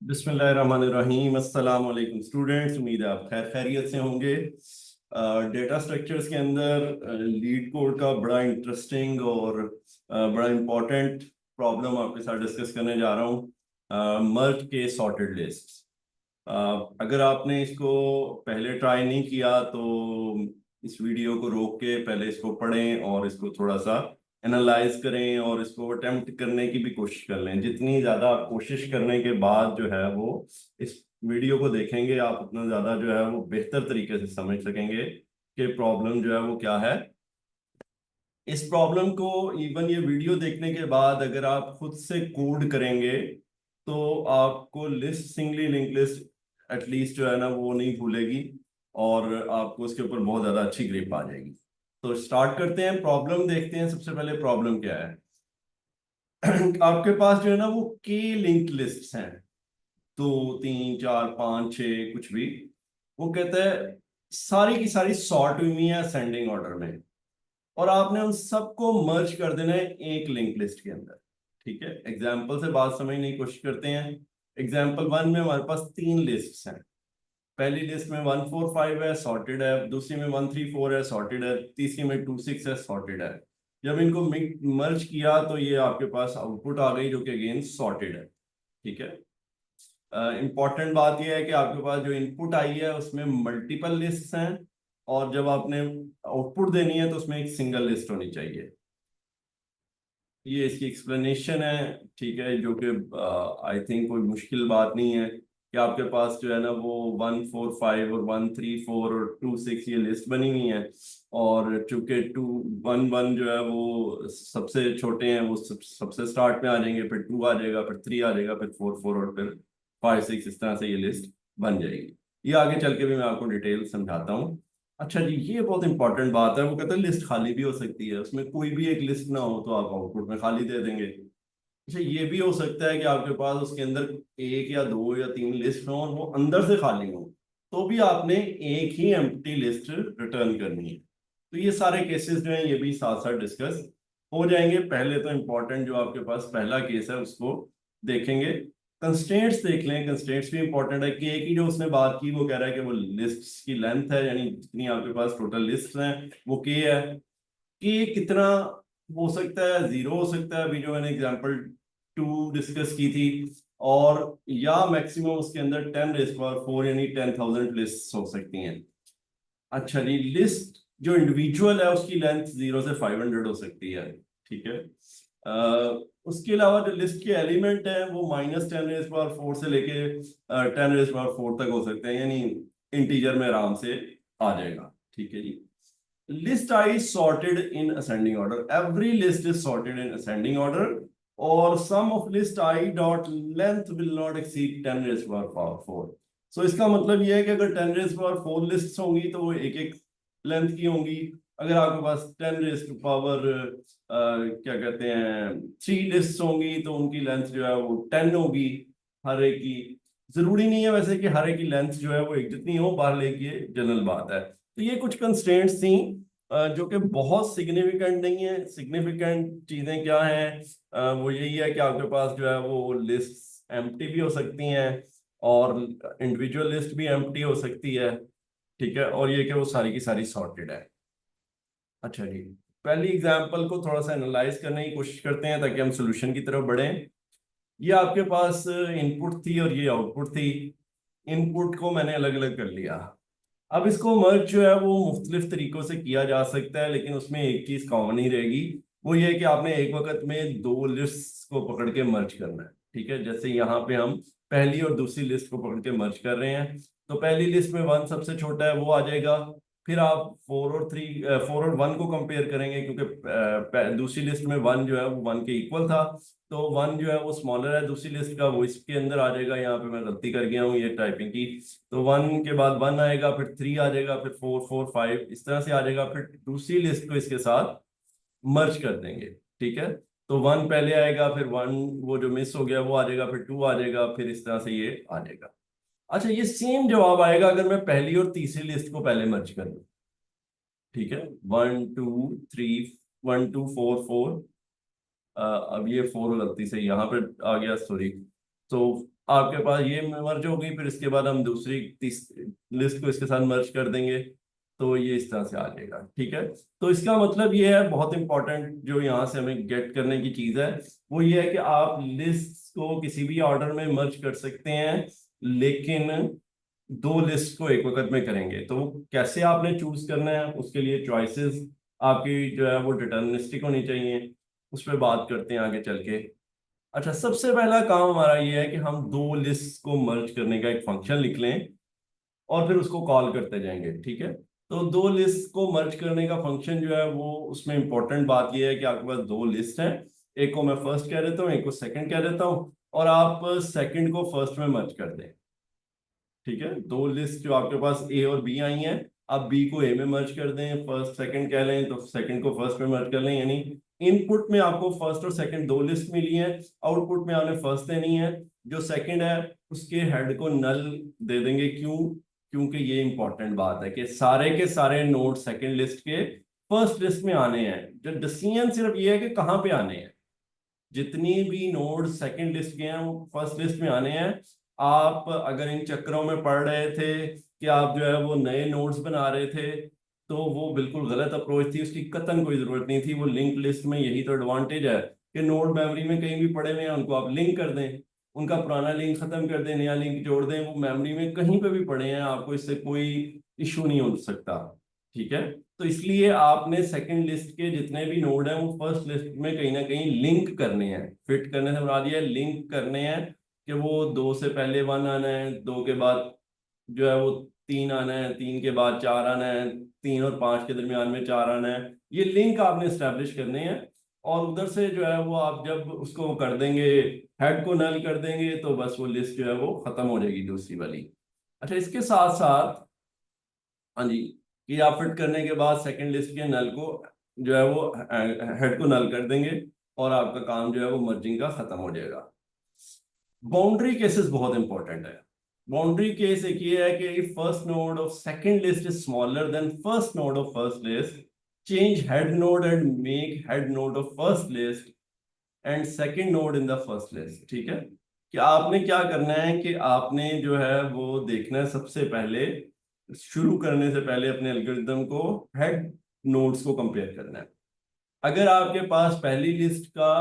बिस्मिल्लाहिर्रहमानिर्रहीम। अस्सलाम वालेकुम स्टूडेंट्स, उम्मीद है आप खैर खैरियत से होंगे। डेटा स्ट्रक्चर्स के अंदर लीड कोड का बड़ा इंटरेस्टिंग और बड़ा इम्पोर्टेंट प्रॉब्लम आपके साथ डिस्कस करने जा रहा हूँ, मर्ज के सॉर्टेड लिस्ट। अगर आपने इसको पहले ट्राई नहीं किया तो इस वीडियो को रोक के पहले इसको पढ़ें और इसको थोड़ा सा एनालाइज करें और इसको अटेम्प्ट करने की भी कोशिश कर लें। जितनी ज़्यादा आप कोशिश करने के बाद जो है वो इस वीडियो को देखेंगे, आप उतना ज़्यादा जो है वो बेहतर तरीके से समझ सकेंगे कि प्रॉब्लम जो है वो क्या है। इस प्रॉब्लम को इवन ये वीडियो देखने के बाद अगर आप खुद से कोड करेंगे तो आपको list, singly link list at least जो है ना वो नहीं भूलेगी और आपको उसके ऊपर बहुत ज़्यादा अच्छी ग्रिप आ जाएगी। तो स्टार्ट करते हैं, प्रॉब्लम देखते हैं। सबसे पहले प्रॉब्लम क्या है। आपके पास जो है ना वो के लिंक लिस्ट हैं, 2 3 4 5 6 कुछ भी। वो कहता है सारी की सारी सॉर्ट हुई है असेंडिंग ऑर्डर में और आपने उन सबको मर्ज कर देना है एक लिंक लिस्ट के अंदर। ठीक है, एग्जाम्पल से बात समझने की कोशिश करते हैं। एग्जाम्पल 1 में हमारे पास 3 लिस्ट्स हैं। पहली लिस्ट में 1 4 5 है, सॉर्टेड है। दूसरी में 1 3 4 है, सॉर्टेड है। तीसरी में 2 6 है, सॉर्टेड है। जब इनको मर्ज किया तो ये आपके पास आउटपुट आ गई जो कि अगेन सॉर्टेड है। ठीक है, इंपॉर्टेंट बात यह है कि आपके पास जो इनपुट आई है उसमें मल्टीपल लिस्ट्स हैं और जब आपने आउटपुट देनी है तो उसमें एक सिंगल लिस्ट होनी चाहिए। ये इसकी एक्सप्लेनेशन है। ठीक है, जो कि आई थिंक कोई मुश्किल बात नहीं है कि आपके पास जो है ना वो 1 4 5 और 1 3 4 और 2 6 ये लिस्ट बनी हुई है और चूंकि 2 1 1 जो है वो सबसे छोटे हैं, वो सबसे स्टार्ट में आ जाएंगे, फिर 2 आ जाएगा, फिर 3 आ जाएगा, फिर 4 4 और फिर 5 6, इस तरह से ये लिस्ट बन जाएगी। ये आगे चल के भी मैं आपको डिटेल समझाता हूँ। अच्छा जी, ये बहुत इंपॉर्टेंट बात है। वो कहते हैं लिस्ट खाली भी हो सकती है, उसमें कोई भी एक लिस्ट ना हो तो आप आउटपुट में खाली दे देंगे। अच्छा, ये भी हो सकता है कि आपके पास उसके अंदर एक या दो या तीन लिस्ट हो और वो अंदर से खाली हो, तो भी आपने एक ही एम्प्टी लिस्ट रिटर्न करनी है। तो ये सारे केसेस जो हैं ये भी साथ साथ डिस्कस हो जाएंगे। पहले तो इंपॉर्टेंट जो आपके पास पहला केस है उसको देखेंगे। कंस्ट्रेंट्स देख लें, कंस्ट्रेंट्स भी इंपॉर्टेंट है। कि एक ही जो उसने बात की वो कह रहा है कि वो लिस्ट की लेंथ है, यानी जितनी आपके पास टोटल लिस्ट हैं वो के है। कि कितना हो सकता है, 0 हो सकता है, अभी जो मैंने एग्जांपल 2 डिस्कस की थी, और या मैक्सिमम उसके अंदर 10 raised to power 4 यानी 10,000 लिस्ट हो सकती हैं। अच्छा जी, लिस्ट जो इंडिविजुअल है उसकी लेंथ 0 से 500 हो सकती है। ठीक है, उसके अलावा जो लिस्ट के एलिमेंट है वो -10 raised to power 4 से लेके 10 raised to power 4 तक हो सकते हैं, यानी इंटीजर में आराम से आ जाएगा। ठीक है जी, list I is sorted in ascending order. Every list is sorted in ascending order, or sum of list I dot length will not exceed 10 raised to power 4. So इसका मतलब ये है कि अगर 10 raised to power 4 लिस्ट होंगी तो वो एक एक लेंथ की होंगी। अगर आपके पास 10 raised to power क्या कहते हैं 3 लिस्ट होंगी तो उनकी लेंथ जो है वो 10 होगी हर एक की। जरूरी नहीं है वैसे कि हर एक की लेंथ जो है वो एक जितनी हो, बाहर लेके जनरल बात है। तो ये कुछ कंस्ट्रेंट्स थी जो कि बहुत सिग्निफिकेंट नहीं है। सिग्निफिकेंट चीजें क्या हैं, वो यही है कि आपके पास जो है वो लिस्ट एम्प्टी भी हो सकती हैं और इंडिविजुअल लिस्ट भी एम्प्टी हो सकती है। ठीक है, और ये कि वो सारी की सारी सॉर्टेड है। अच्छा जी, पहली एग्जांपल को थोड़ा सा एनालाइज करने की कोशिश करते हैं ताकि हम सोल्यूशन की तरफ बढ़ें। ये आपके पास इनपुट थी और ये आउटपुट थी। इनपुट को मैंने अलग अलग कर लिया। अब इसको मर्ज जो है वो मुख्तलिफ तरीकों से किया जा सकता है, लेकिन उसमें एक चीज कॉमन ही रहेगी। वो ये है कि आपने एक वक्त में दो लिस्ट को पकड़ के मर्ज करना है। ठीक है, जैसे यहाँ पे हम पहली और दूसरी लिस्ट को पकड़ के मर्ज कर रहे हैं। तो पहली लिस्ट में 1 सबसे छोटा है, वो आ जाएगा। फिर आप 4 और 1 को कंपेयर करेंगे क्योंकि दूसरी लिस्ट में 1 जो है वो 1 के इक्वल था। तो 1 जो है वो स्मॉलर है दूसरी लिस्ट का, वो इसके अंदर आ जाएगा। यहाँ पे मैं गलती कर गया हूँ ये टाइपिंग की। तो 1 के बाद 1 आएगा, फिर 3 आ जाएगा, फिर 4 4 5 इस तरह से आ जाएगा। फिर दूसरी लिस्ट को इसके साथ मर्ज कर देंगे। ठीक है, तो 1 पहले आएगा, फिर 1 वो जो मिस हो गया वो आ जाएगा, फिर 2 आ जाएगा, फिर इस तरह से ये आ जाएगा। अच्छा, ये सेम जवाब आएगा अगर मैं पहली और तीसरी लिस्ट को पहले मर्ज कर दूं। ठीक है, 1 2 3, 1 2 4 4। अब ये 4 गलती से यहाँ पे आ गया, सॉरी। तो आपके पास ये मर्ज हो गई, फिर इसके बाद हम दूसरी लिस्ट को इसके साथ मर्ज कर देंगे, तो ये इस तरह से आ जाएगा। ठीक है, तो इसका मतलब ये है, बहुत इंपॉर्टेंट जो यहाँ से हमें गेट करने की चीज है वो ये है कि आप लिस्ट को किसी भी ऑर्डर में मर्ज कर सकते हैं, लेकिन दो लिस्ट को एक वक्त में करेंगे। तो कैसे आपने चूज करना है, उसके लिए चॉइसेस आपकी जो है वो डिटर्मिनिस्टिक होनी चाहिए, उस पर बात करते हैं आगे चल के। अच्छा, सबसे पहला काम हमारा ये है कि हम दो लिस्ट को मर्ज करने का एक फंक्शन लिख लें और फिर उसको कॉल करते जाएंगे। ठीक है, तो दो लिस्ट को मर्ज करने का फंक्शन जो है वो, उसमें इंपॉर्टेंट बात ये है कि आपके पास दो लिस्ट है, एक को मैं फर्स्ट कह देता हूँ, एक को सेकंड कह देता हूँ, और आप सेकंड को फर्स्ट में मर्ज कर दें। ठीक है, दो लिस्ट जो आपके पास ए और बी आई हैं, आप बी को ए में मर्ज कर दें, फर्स्ट सेकंड कह लें, तो सेकंड को फर्स्ट में मर्ज कर लें। यानी इनपुट में आपको फर्स्ट और सेकंड दो लिस्ट मिली है, आउटपुट में आपने फर्स्ट देनी है। जो सेकंड है उसके हेड को नल दे देंगे। क्यों? क्योंकि ये इंपॉर्टेंट बात है कि सारे के सारे नोड सेकंड लिस्ट के फर्स्ट लिस्ट में आने हैं। जो डिसीजन सिर्फ ये है कि कहाँ पे आने हैं। जितनी भी नोड सेकंड लिस्ट के हैं वो फर्स्ट लिस्ट में आने हैं। आप अगर इन चक्करों में पड़ रहे थे कि आप जो है वो नए नोड्स बना रहे थे, तो वो बिल्कुल गलत अप्रोच थी, उसकी कतन कोई जरूरत नहीं थी। वो लिंक लिस्ट में यही तो एडवांटेज है कि नोड मेमोरी में कहीं भी पड़े हुए हैं, उनको आप लिंक कर दें, उनका पुराना लिंक खत्म कर दें, नया लिंक जोड़ दें, वो मेमोरी में कहीं पे भी पड़े हैं, आपको इससे कोई इशू नहीं हो सकता। ठीक है, तो इसलिए आपने सेकंड लिस्ट के जितने भी नोड हैं वो फर्स्ट लिस्ट में कहीं ना कहीं लिंक करने हैं। फिट करने से मुराद ये है लिंक करने हैं कि वो दो से पहले वन आना है, दो के बाद जो है वो तीन आना है, तीन के बाद चार आना है, तीन और पांच के दरमियान में चार आना है। ये लिंक आपने स्टैब्लिश करने हैं, और उधर से जो है वो आप जब उसको कर देंगे, हेड को नल कर देंगे, तो बस वो लिस्ट जो है वो खत्म हो जाएगी दूसरी वाली। अच्छा, इसके साथ साथ, हाँ जी, कि आप फिट करने के बाद सेकंड लिस्ट के नल को जो है वो हेड को नल कर देंगे, और आपका काम जो है वो मर्जिंग का खत्म हो जाएगा। बाउंड्री केसेस बहुत इंपॉर्टेंट है। बाउंड्री केस एक ये है कि first node of second list is smaller than first node of first list, change head nod and make head nod of first list and second node in the first list. ठीक है, कि आपने क्या करना है कि आपने जो है वो देखना है, सबसे पहले शुरू करने से पहले अपने एल्गोरिथम को हेड नोड्स को कंपेयर करना है। अगर आपके पास पहली लिस्ट का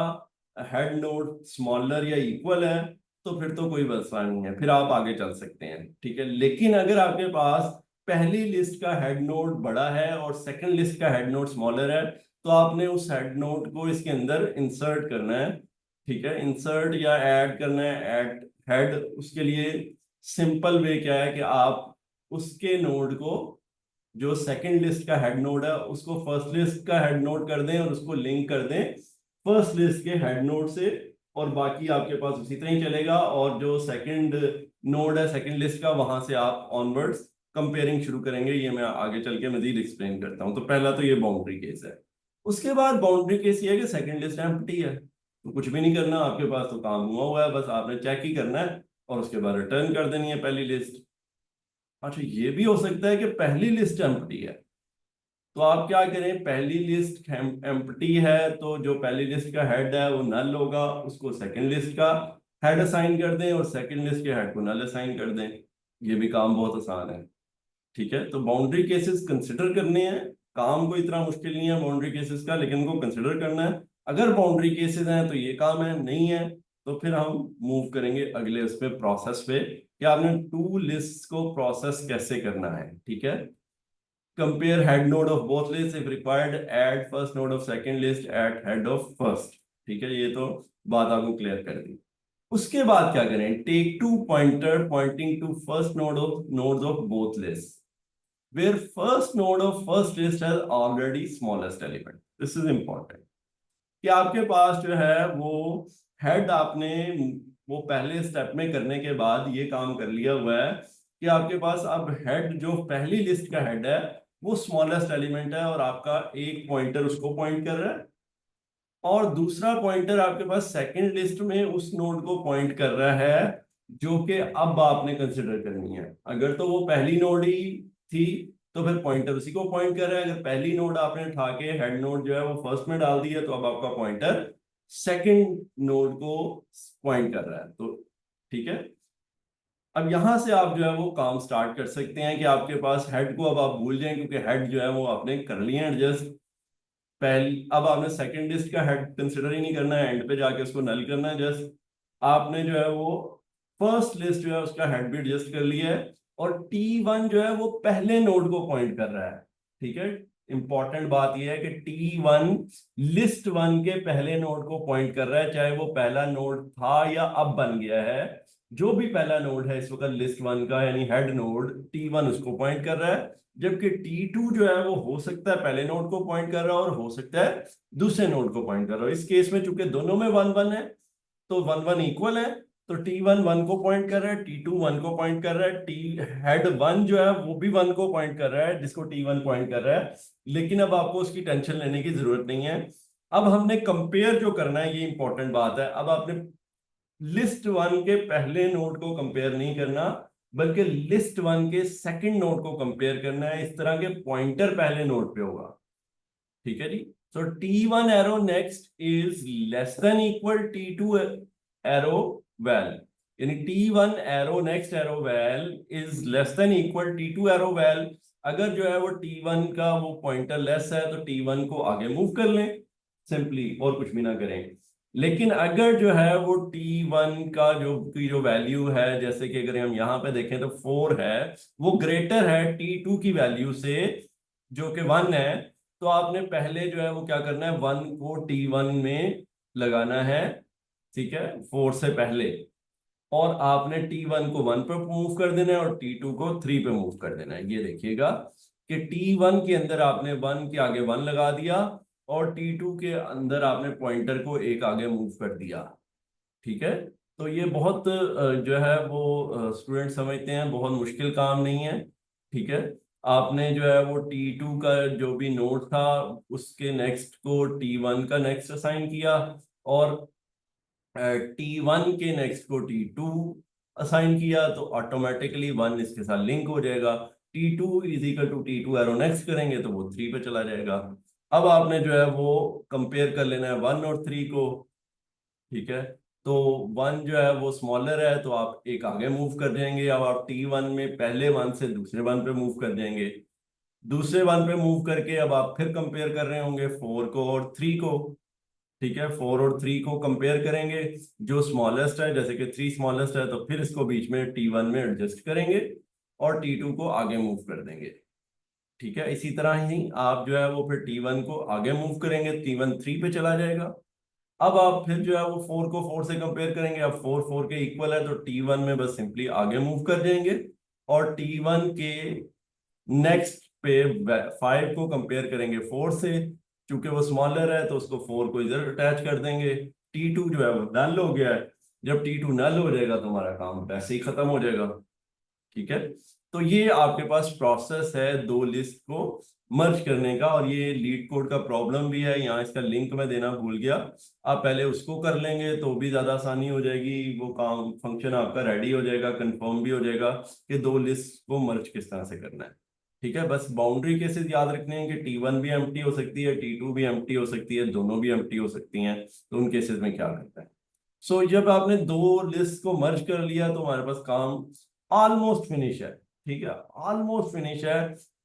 हेड नोड स्मॉलर या इक्वल है, तो फिर तो कोई मसला नहीं है, फिर आप आगे चल सकते हैं। ठीक है, लेकिन अगर आपके पास पहली लिस्ट का हेड नोड बड़ा है और सेकंड लिस्ट का हेड नोड स्मॉलर है, तो आपने उस हेड नोड को इसके अंदर इंसर्ट करना है। ठीक है, इंसर्ट या ऐड करना है, ऐड हेड। उसके लिए सिंपल वे क्या है कि आप उसके नोड को, जो सेकंड लिस्ट का हेड नोड है, उसको फर्स्ट लिस्ट का हेड नोड कर दें और उसको लिंक कर दें फर्स्ट लिस्ट के हेड नोड से, और बाकी आपके पास उसी तरह ही चलेगा। और जो सेकंड नोड है सेकंड लिस्ट का, वहां से आप ऑनवर्ड्स कंपेयरिंग शुरू करेंगे। ये मैं आगे चल के मजीद एक्सप्लेन करता हूं। तो पहला तो ये बाउंड्री केस है। उसके बाद बाउंड्री केस ये है कि सेकंड लिस्ट एम्प्टी है, तो कुछ भी नहीं करना आपके पास, तो काम हुआ है, बस आपने चेक ही करना है और उसके बाद रिटर्न कर देनी है पहली लिस्ट। अच्छा, ये भी हो सकता है कि पहली लिस्ट एम्प्टी है, तो आप क्या करें, पहली लिस्ट एम्प्टी है तो जो पहली लिस्ट का हेड है वो नल होगा, उसको सेकंड लिस्ट का हेड असाइन कर दें और सेकंड लिस्ट के हेड को नल असाइन कर दें। ये भी काम बहुत आसान है। ठीक है, तो बाउंड्री केसेस कंसिडर करने हैं। काम कोई इतना मुश्किल नहीं है बाउंड्री केसेस का, लेकिन उनको कंसिडर करना है। अगर बाउंड्री केसेस हैं तो ये काम है, नहीं है तो फिर हम मूव करेंगे अगले उस पे, प्रोसेस पे, कि आपने टू लिस्ट को प्रोसेस कैसे करना है। ठीक है, compare head node of both lists, if required add first node of second list at head of first। ठीक है, ये तो बात आपको क्लियर कर दी। उसके बाद क्या करें, take two pointer pointing to first node of nodes of both list where first node of first list has already smallest element। this is important कि आपके पास जो है वो हेड, आपने वो पहले स्टेप में करने के बाद ये काम कर लिया हुआ है कि आपके पास अब हेड, जो पहली लिस्ट का हेड है, वो स्मॉलेस्ट एलिमेंट है, और आपका एक पॉइंटर उसको पॉइंट कर रहा है, और दूसरा पॉइंटर आपके पास सेकंड लिस्ट में उस नोड को पॉइंट कर रहा है जो कि अब आपने कंसिडर करनी है। अगर तो वो पहली नोड ही थी तो फिर पॉइंटर उसी को पॉइंट कर रहा है। अगर पहली नोड आपने उठा के हेड नोड जो है वो फर्स्ट में डाल दिया, तो अब आपका पॉइंटर सेकंड नोड को पॉइंट कर रहा है। तो ठीक है। अब यहां से आप जो है वो काम स्टार्ट कर सकते हैं कि आपके पास हेड को अब आप भूल जाएं, क्योंकि हेड जो है वो आपने कर लिए हैं एडजस्ट। पहले अब आपने सेकंड लिस्ट का हेड कंसिडर ही नहीं करना है, एंड पे जाके उसको नल करना है जस्ट। आपने जो है वो फर्स्ट लिस्ट जो है उसका हेड भी एडजस्ट कर लिया है, और T1 जो है वो पहले नोड को पॉइंट कर रहा है। ठीक है, इंपॉर्टेंट बात यह है कि T1 लिस्ट वन के पहले नोड को पॉइंट कर रहा है, चाहे वो पहला नोड था या अब बन गया है। जो भी पहला नोड है इस वक्त लिस्ट वन का, यानी हेड नोड T1 उसको पॉइंट कर रहा है। जबकि T2 जो है वो हो सकता है पहले नोड को पॉइंट कर रहा है, और हो सकता है दूसरे नोड को पॉइंट कर रहा है। इस केस में चूंकि दोनों में 1 1 है, तो 1 1 इक्वल है। तो T1 1 को पॉइंट कर रहा है, T2 1 को पॉइंट कर रहा है, टी हेड 1 जो है वो भी 1 को पॉइंट कर रहा है, जिसको T1 पॉइंट कर रहा है। लेकिन अब आपको उसकी टेंशन लेने की जरूरत नहीं है। अब हमने कंपेयर जो करना है, ये इंपॉर्टेंट बात है। अब आपने लिस्ट वन के पहले नोड को कंपेयर नहीं करना, बल्कि लिस्ट वन के सेकंड नोड को कंपेयर करना है। इस तरह के पॉइंटर पहले नोड पे होगा। ठीक है जी। सो T1 arrow next is less than equal T2 arrow well, यानी T1 arrow next arrow well is less than equal T2 arrow well. अगर जो है वो T1 का वो पॉइंटर लेस है तो T1 को आगे मूव कर लें सिंपली, और कुछ भी ना करें। लेकिन अगर जो है वो T1 का जो वैल्यू है, जैसे कि अगर हम यहाँ पे देखें तो 4 है, वो ग्रेटर है T2 की वैल्यू से जो कि 1 है, तो आपने पहले जो है वो क्या करना है, 1 को T1 में लगाना है। ठीक है, 4 से पहले। और आपने T1 को 1 पे मूव कर देना है और T2 को 3 पे मूव कर देना है। ये देखिएगा कि T1 के अंदर आपने 1 के आगे 1 लगा दिया, और T2 के अंदर आपने पॉइंटर को एक आगे मूव कर दिया। ठीक है, तो ये बहुत जो है वो स्टूडेंट समझते हैं बहुत मुश्किल काम नहीं है। ठीक है, आपने जो है वो T2 का जो भी नोड था उसके नेक्स्ट को T1 का नेक्स्ट असाइन किया, और T1 के नेक्स्ट को T2 असाइन किया, तो ऑटोमेटिकली 1 इसके साथ लिंक हो जाएगा। T2 is equal to T2 arrow next करेंगे तो वो 3 पे चला जाएगा। अब आपने जो है वो कंपेयर कर लेना है 1 और 3 को। ठीक है, तो 1 जो है वो स्मॉलर है, तो आप एक आगे मूव कर जाएंगे। अब आप T1 में पहले 1 से दूसरे 1 पे मूव कर जाएंगे। दूसरे 1 पे मूव करके अब आप फिर कंपेयर कर रहे होंगे 4 को और 3 को। ठीक है, 4 और 3 को कंपेयर करेंगे, जो स्मॉलेस्ट है, जैसे कि 3 स्मॉलेस्ट है, तो फिर इसको बीच में T1 में एडजस्ट करेंगे और T2 को आगे मूव कर देंगे। ठीक है, इसी तरह ही आप जो है वो फिर T1 को आगे मूव करेंगे, T1 3 पे चला जाएगा। अब आप फिर जो है वो 4 को 4 से कंपेयर करेंगे, अब 4 4 के इक्वल है, तो T1 में बस सिंपली आगे मूव कर जाएंगे, और T1 के नेक्स्ट पे 5 को कंपेयर करेंगे 4 से। चूंकि वो स्मॉलर है तो उसको 4 को इधर अटैच कर देंगे। T2 जो है वो नल हो गया है। जब T2 नल हो जाएगा तो हमारा काम वैसे ही खत्म हो जाएगा। ठीक है, तो ये आपके पास प्रोसेस है दो लिस्ट को मर्ज करने का, और ये लीड कोड का प्रॉब्लम भी है, यहाँ इसका लिंक मैं देना भूल गया। आप पहले उसको कर लेंगे तो भी ज्यादा आसानी हो जाएगी, वो काम फंक्शन आपका रेडी हो जाएगा, कंफर्म भी हो जाएगा कि दो लिस्ट को मर्ज किस तरह से करना है। ठीक है, बस बाउंड्री केसेस याद रखने हैं कि T1 भी एम्प्टी हो सकती है, T2 भी एम्प्टी हो सकती है, दोनों भी एम्प्टी हो सकती हैं, तो उन केसेस में क्या करता है। सो जब आपने दो लिस्ट को मर्ज कर लिया तो हमारे पास काम ऑलमोस्ट फिनिश है। ठीक है, ऑलमोस्ट फिनिश है।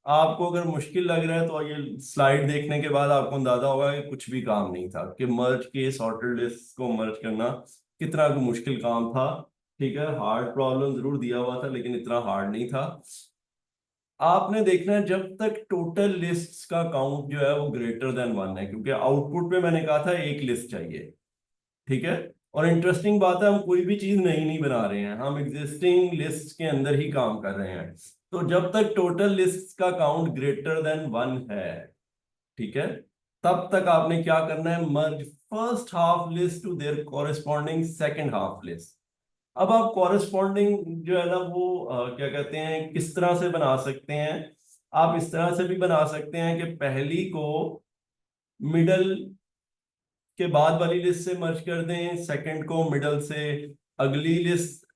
आपको अगर मुश्किल लग रहा है तो ये स्लाइड देखने के बाद आपको अंदाजा होगा कि कुछ भी काम नहीं था, कि मर्ज के सॉर्टेड लिस्ट को मर्ज करना कितना मुश्किल काम था। ठीक है, हार्ड प्रॉब्लम जरूर दिया हुआ था लेकिन इतना हार्ड नहीं था। आपने देखना है जब तक टोटल लिस्ट्स का काउंट जो है वो ग्रेटर देन 1 है, क्योंकि आउटपुट में मैंने कहा था एक लिस्ट चाहिए। ठीक है, और इंटरेस्टिंग बात है हम कोई भी चीज नई नहीं बना रहे हैं, हम एग्जिस्टिंग लिस्ट के अंदर ही काम कर रहे हैं। तो जब तक टोटल लिस्ट का काउंट ग्रेटर देन 1 है, ठीक है, तब तक आपने क्या करना है, merge first half list to their corresponding second half list. अब आप कॉरेस्पॉन्डिंग जो है ना वो क्या कहते हैं, किस तरह से बना सकते हैं। आप इस तरह से भी बना सकते हैं कि पहली को मिडल के बाद वाली लिस्ट से मर्ज कर दें, सेकंड को मिडल से अगली लिस्ट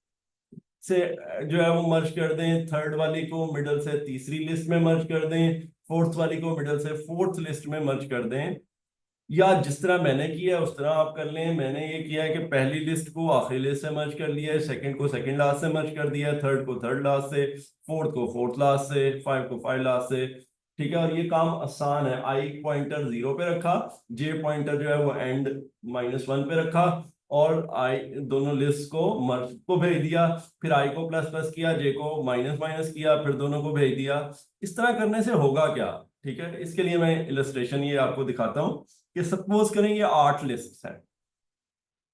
से जो है वो मर्ज कर दें, थर्ड वाली को मिडल से तीसरी लिस्ट में मर्ज कर दें, फोर्थ वाली को मिडल से फोर्थ लिस्ट में मर्ज कर दें। या जिस तरह मैंने किया है उस तरह आप कर लें। मैंने ये किया है कि पहली लिस्ट को आखिरी लिस्ट से मर्ज कर लिया है, सेकंड को सेकंड लास्ट से मर्ज कर दिया है, थर्ड को थर्ड लास्ट से, फोर्थ को फोर्थ लास्ट से, फाइव को फाइव लास्ट से। ठीक है, और ये काम आसान है। आई पॉइंटर 0 पे रखा, जे पॉइंटर जो है वो एंड -1 पे रखा, और आई दोनों लिस्ट को मर्ज को भेज दिया, फिर आई को प्लस प्लस किया, जे को माइनस माइनस किया, फिर दोनों को भेज दिया। इस तरह करने से होगा क्या? ठीक है, इसके लिए मैं इलस्ट्रेशन ये आपको दिखाता हूं कि सपोज करें ये 8 लिस्ट है,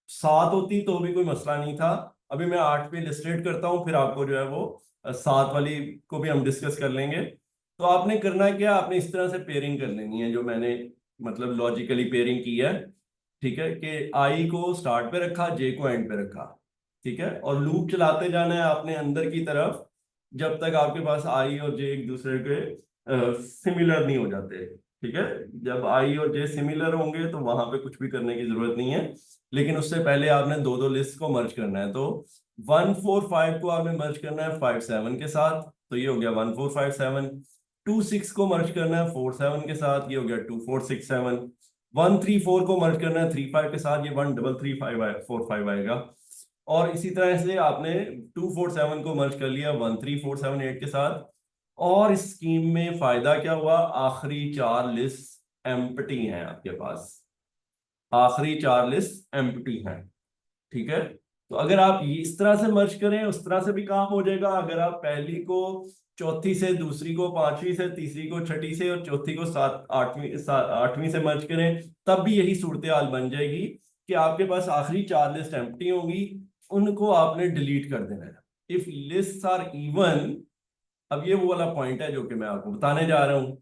7 होती तो भी कोई मसला नहीं था। अभी मैं 8 पे इलस्ट्रेट करता हूँ, फिर आपको जो है वो 7 वाली को भी हम डिस्कस कर लेंगे। तो आपने करना क्या, आपने इस तरह से पेयरिंग कर लेनी है जो मैंने मतलब लॉजिकली पेयरिंग की है। ठीक है, कि आई को स्टार्ट पे रखा, जे को एंड पे रखा। ठीक है, और लूप चलाते जाना है आपने अंदर की तरफ, जब तक आपके पास आई और जे एक दूसरे के सिमिलर नहीं हो जाते। ठीक है, जब आई और जे सिमिलर होंगे तो वहां पे कुछ भी करने की जरूरत नहीं है, लेकिन उससे पहले आपने दो दो लिस्ट को मर्ज करना है। तो 1 4 5 को आपने मर्ज करना है 5 7 के साथ, तो ये हो गया 1 4 5 7। 2 6 को मर्ज करना है 4 7 के साथ, ये हो गया 2 4 6 7। 1 3 4 को मर्ज करना है 3 5 के साथ, ये 1 3 3 5 4 5 आएगा। और इसी तरह से आपने 2 4 7 को मर्ज कर लिया 1 3 4 7 8 के साथ। और इस स्कीम में फायदा क्या हुआ, आखिरी 4 लिस्ट एम्प्टी हैं आपके पास, आखिरी 4 लिस्ट एम्प्टी हैं। ठीक है, तो अगर आप इस तरह से मर्ज करें उस तरह से भी काम हो जाएगा। अगर आप पहली को चौथी से, दूसरी को पांचवी से, तीसरी को छठी से और चौथी को आठवीं से मर्ज करें, तब भी यही सूरत हाल बन जाएगी कि आपके पास आखिरी 4 लिस्ट एम्प्टी होंगी, उनको आपने डिलीट कर देना है। इफ लिस्ट आर इवन, अब ये वो वाला पॉइंट है जो कि मैं आपको बताने जा रहा हूं।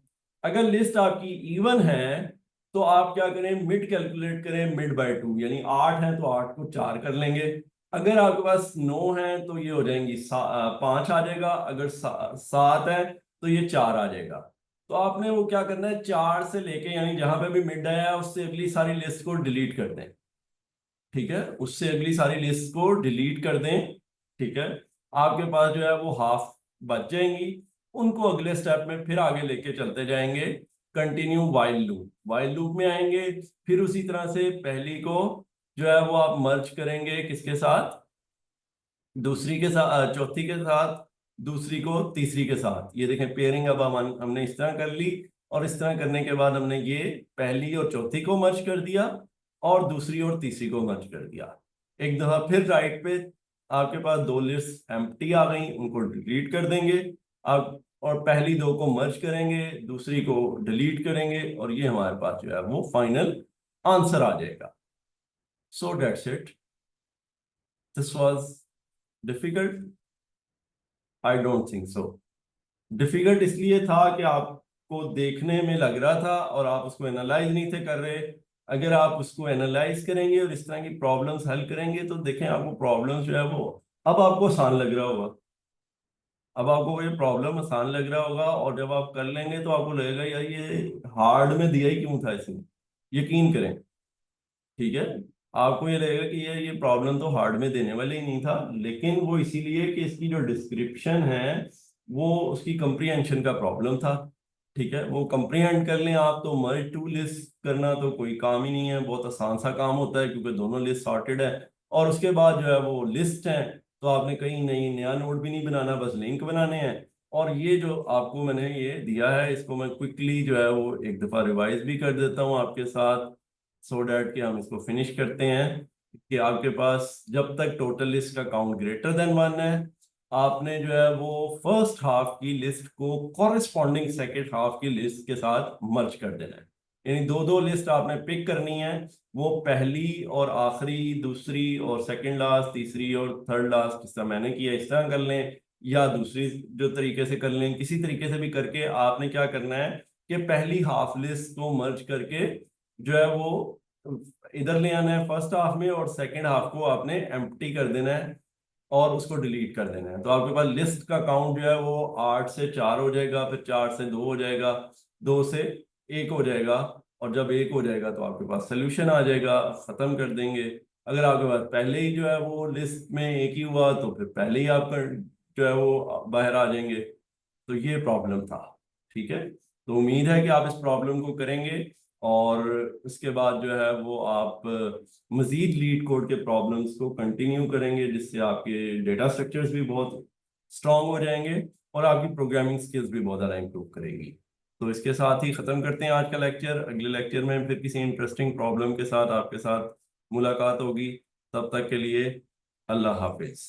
अगर लिस्ट आपकी इवन है तो आप क्या करें, मिड कैलकुलेट करें, मिड बाय 2, यानी 8 है तो 8 को 4 कर लेंगे। अगर आपके पास 9 है तो ये हो जाएंगी 5 आ जाएगा, अगर 7 है तो ये 4 आ जाएगा। तो आपने वो क्या करना है, 4 से लेके यानी जहां पे भी मिड आया उससे अगली सारी लिस्ट को डिलीट कर दें। ठीक है, उससे अगली सारी लिस्ट को डिलीट कर दें। ठीक है, आपके पास जो है वो हाफ बच जाएंगी, उनको अगले स्टेप में फिर आगे लेके चलते जाएंगे। Continue while loop, while loop में आएंगे, फिर उसी तरह से पहली को जो है वो आप मर्ज करेंगे किसके साथ, दूसरी के साथ, चौथी के साथ, दूसरी को तीसरी के साथ। ये देखें पेयरिंग अब हमने इस तरह कर ली, और इस तरह करने के बाद हमने ये पहली और चौथी को मर्ज कर दिया और दूसरी और तीसरी को मर्ज कर दिया। एक दफा फिर राइट पे आपके पास 2 लिस्ट एम्प्टी आ गई, उनको डिलीट कर देंगे आप, और पहली 2 को मर्ज करेंगे, दूसरी को डिलीट करेंगे, और ये हमारे पास जो है वो फाइनल आंसर आ जाएगा। So that's it. This was difficult? I don't think so. Difficult इसलिए था कि आपको देखने में लग रहा था और आप उसको एनालाइज नहीं थे कर रहे। अगर आप उसको एनालाइज करेंगे और इस तरह की प्रॉब्लम्स हल करेंगे तो देखें आपको प्रॉब्लम्स जो है वो अब आपको आसान लग रहा होगा। अब आपको ये प्रॉब्लम आसान लग रहा होगा, और जब आप कर लेंगे तो आपको लगेगा यार ये हार्ड में दिया ही क्यों था इसने। यकीन करें, ठीक है, आपको ये लगेगा कि ये प्रॉब्लम तो हार्ड में देने वाले ही नहीं था, लेकिन वो इसीलिए कि इसकी जो डिस्क्रिप्शन है वो उसकी कंप्रीहेंशन का प्रॉब्लम था। ठीक है, वो कंप्रीहेंड कर लें आप तो मर्ज टू लिस्ट करना तो कोई काम ही नहीं है, बहुत आसान सा काम होता है क्योंकि दोनों लिस्ट सॉर्टेड है। और उसके बाद जो है वो लिस्ट है, तो आपने कहीं नहीं नया नोड भी नहीं बनाना, बस लिंक बनाने हैं। और ये जो आपको मैंने ये दिया है इसको मैं क्विकली जो है वो एक दफा रिवाइज भी कर देता हूँ आपके साथ, सो डैट कि हम इसको फिनिश करते हैं। कि आपके पास जब तक टोटल लिस्ट का काउंट ग्रेटर देन 1 है, आपने जो है वो फर्स्ट हाफ की लिस्ट को कॉरेस्पॉन्डिंग सेकेंड हाफ की लिस्ट के साथ मर्ज कर देना है। यानी दो दो लिस्ट आपने पिक करनी है, वो पहली और आखिरी, दूसरी और सेकंड लास्ट, तीसरी और थर्ड लास्ट, जिस तरह मैंने किया इस तरह कर लें, या दूसरी जो तरीके से कर लें, किसी तरीके से भी करके आपने क्या करना है कि पहली हाफ लिस्ट को मर्ज करके जो है वो इधर ले आना है फर्स्ट हाफ में, और सेकंड हाफ को आपने एम्प्टी कर देना है और उसको डिलीट कर देना है। तो आपके पास लिस्ट का काउंट जो है वो 8 से 4 हो जाएगा, फिर 4 से 2 हो जाएगा, 2 से 1 हो जाएगा, और जब 1 हो जाएगा तो आपके पास सोल्यूशन आ जाएगा, खत्म कर देंगे। अगर आपके पास पहले ही जो है वो लिस्ट में 1 ही हुआ तो फिर पहले ही आपका जो है वो बाहर आ जाएंगे। तो ये प्रॉब्लम था। ठीक है, तो उम्मीद है कि आप इस प्रॉब्लम को करेंगे और उसके बाद जो है वो आप मजीद लीड कोड के प्रॉब्लम्स को कंटिन्यू करेंगे, जिससे आपके डेटा स्ट्रक्चर्स भी बहुत स्ट्रांग हो जाएंगे और आपकी प्रोग्रामिंग स्किल्स भी बहुत ज़्यादा इंप्रूव करेगी। तो इसके साथ ही ख़त्म करते हैं आज का लेक्चर। अगले लेक्चर में फिर किसी इंटरेस्टिंग प्रॉब्लम के साथ आपके साथ मुलाकात होगी। तब तक के लिए अल्लाह हाफिज़।